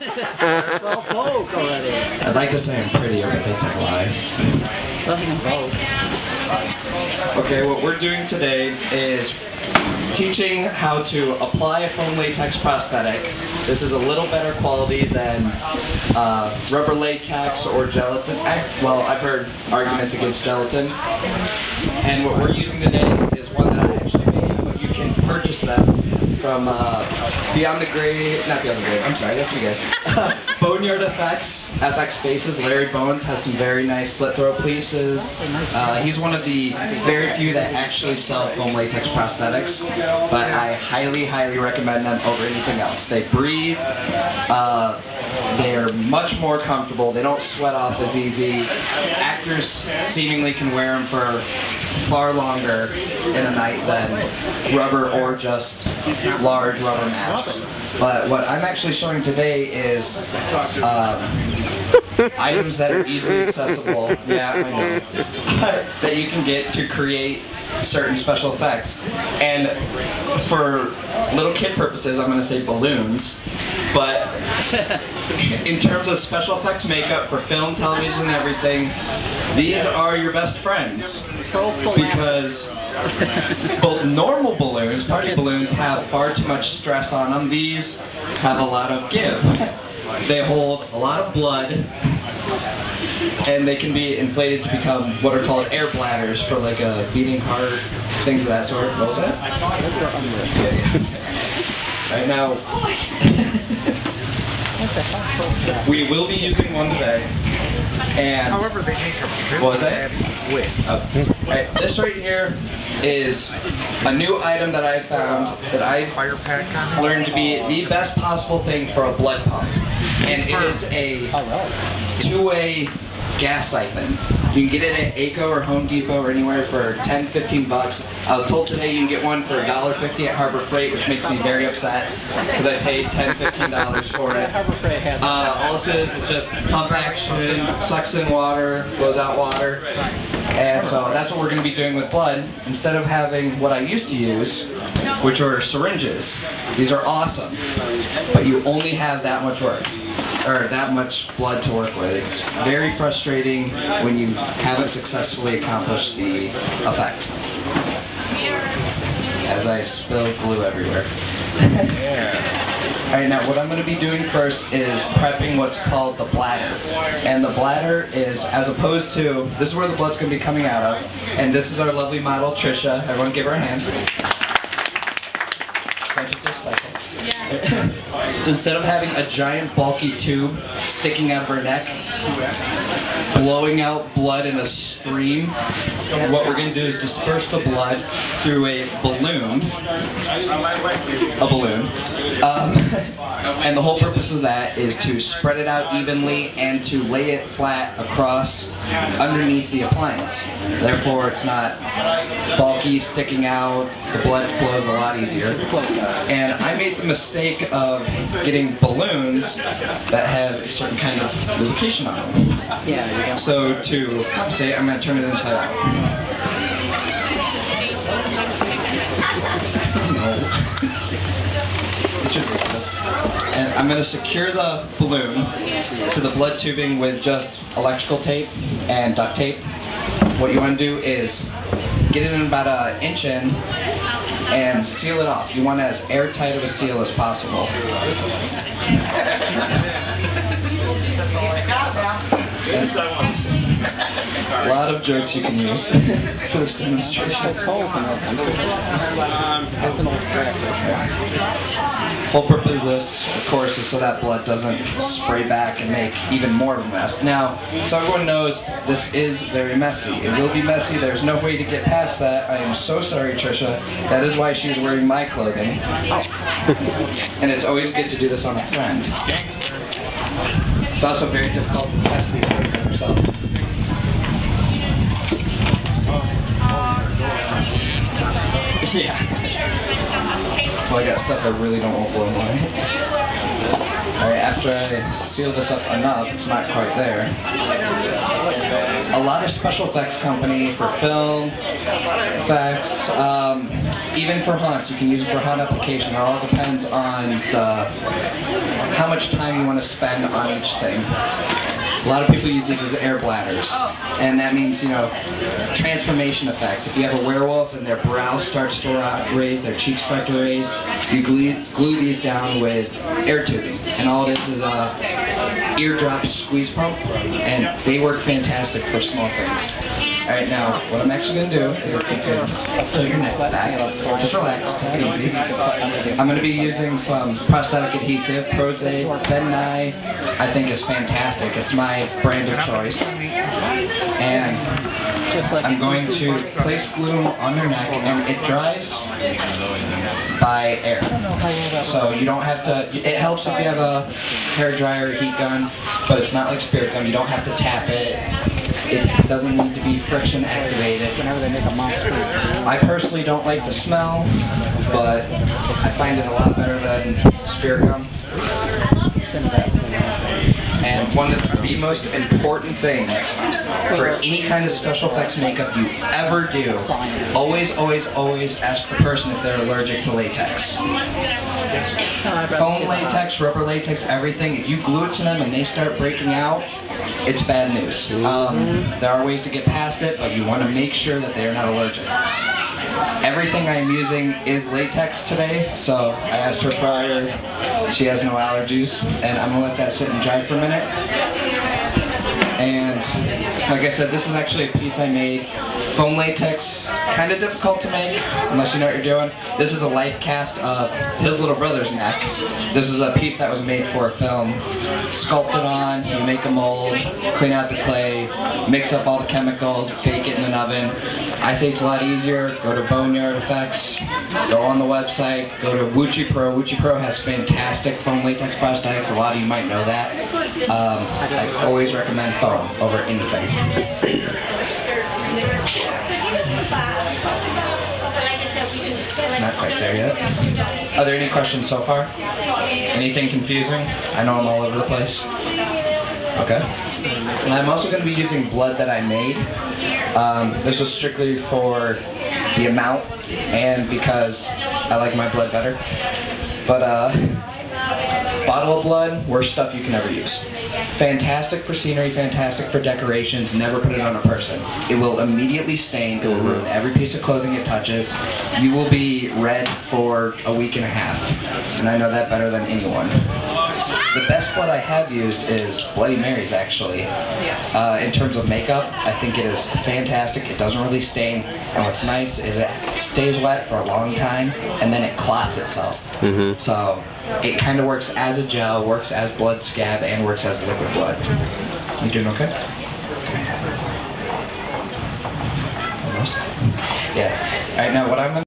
Well, folk already. I'd like to say I'm pretty, but that's a lie. Okay, what we're doing today is teaching how to apply a foam latex prosthetic. This is a little better quality than rubber latex or gelatin. Well, I've heard arguments against gelatin. And what we're using today is one that I actually made, but you can purchase them from Beyond the Grave, not Beyond the Grave, I'm sorry, that's you guys. Boneyard Effects, FX Spaces. Larry Bones has some very nice slit throat pieces. He's one of the very few that actually sell foam latex prosthetics, but I highly, highly recommend them over anything else. They breathe, they're much more comfortable, they don't sweat off as easy. Actors seemingly can wear them for far longer in a night than rubber or just large rubber masks. But what I'm actually showing today is items that are easily accessible, yeah, I know, that you can get to create certain special effects. And for little kid purposes, I'm going to say balloons, but in terms of special effects makeup for film, television, and everything, these are your best friends. Because both normal balloons, party balloons, have far too much stress on them. These have a lot of give. They hold a lot of blood, and they can be inflated to become what are called air bladders for like a beating heart, things of that sort. What was that? Right now, we will be using one today. And however, they make a what was bad whip. Right, this right here is a new item that I found that I learned to be the best possible thing for a blood pump. And it is a two-way gas siphon. You can get it at ACO or Home Depot or anywhere for $10, $15. I was told today you can get one for $1.50 at Harbor Freight, which makes me very upset because I paid $10, $15 for it. All it is just pump action, sucks in water, blows out water. And so that's what we're going to be doing with blood. Instead of having what I used to use, which are syringes. These are awesome, but you only have that much work, or that much blood to work with. It's very frustrating when you haven't successfully accomplished the effect. As I spill glue everywhere. Alright, now what I'm going to be doing first is prepping what's called the bladder. And the bladder is, as opposed to, this is where the blood's going to be coming out of, and this is our lovely model, Trisha. Everyone give her a hand. Instead of having a giant bulky tube sticking out of her neck, blowing out blood in a stream, what we're going to do is disperse the blood through a balloon. And the whole purpose of that is to spread it out evenly and to lay it flat across underneath the appliance. Therefore, it's not bulky, sticking out, the blood flows a lot easier. And I made the mistake of getting balloons that have a certain kind of lubrication on them. Yeah. So to compensate, I'm going to turn it inside out. And I'm going to secure the balloon to the blood tubing with just electrical tape and duct tape. What you want to do is get it in about an inch in and seal it off. You want as airtight of a seal as possible. A lot of jokes you can use for this demonstration. Whole purpose of this, of course, is so that blood doesn't spray back and make even more of a mess. Now, so everyone knows this is very messy. It will be messy. There's no way to get past that. I am so sorry, Trisha. That is why she's wearing my clothing. And it's always good to do this on a friend. It's also very difficult to test these things on yourself. Yeah. So I got stuff I really don't want blown away. Alright, after I seal this up enough, it's not quite there. A lot of special effects company for film effects, even for hunts, you can use it for hunt application. It all depends on how much time you want to spend on each thing. A lot of people use these as air bladders, and that means, you know, transformation effects. If you have a werewolf and their brow starts to raise, their cheeks start to raise, you glue these down with air tubing, and all this is a eardrop squeeze pump, and they work fantastic for small things. Alright, now, what I'm actually going to do is you can tilt your neck back, just relax, take it easy. I'm going to be using some prosthetic adhesive. Prose Ben Nye, I think, is fantastic. It's my brand of choice. And I'm going to place glue on your neck, and it dries by air. So you don't have to, it helps if you have a hair dryer or heat gun, but it's not like spirit gum. You don't have to tap it. It doesn't need to be friction activated. I personally don't like the smell, but I find it a lot better than spirit gum. And one of the most important things for any kind of special effects makeup you ever do, always, always, always ask the person if they're allergic to latex. Foam latex, rubber latex, everything, if you glue it to them and they start breaking out, it's bad news. There are ways to get past it, but you want to make sure that they are not allergic. Everything I'm using is latex today, so I asked her prior. She has no allergies, and I'm going to let that sit and dry for a minute. And like I said, this is actually a piece I made. Foam latex, kind of difficult to make, unless you know what you're doing. This is a life cast of his little brother's neck. This is a piece that was made for a film. Sculpt it on, you make a mold, clean out the clay, mix up all the chemicals, bake it in an oven. I think it's a lot easier. Go to Boneyard Effects, go on the website, go to Wuchi Pro. Wuchi Pro has fantastic foam latex prosthetics. A lot of you might know that. I always recommend foam over anything. Not quite there yet. Are there any questions so far? Anything confusing? I know I'm all over the place. Okay. And I'm also going to be using blood that I made. This was strictly for the amount and because I like my blood better. But bottle of blood, worst stuff you can ever use. Fantastic for scenery, fantastic for decorations. Never put it on a person. It will immediately stain. It will ruin every piece of clothing it touches. You will be red for a week and a half. And I know that better than anyone. The best blood I have used is Bloody Mary's, actually. In terms of makeup, I think it is fantastic. It doesn't really stain. And what's nice is it stays wet for a long time, and then it clots itself. So it kind of works as a gel, works as blood scab, and works as liquid blood. You doing okay? Almost? Yeah. All right, now what I'm going to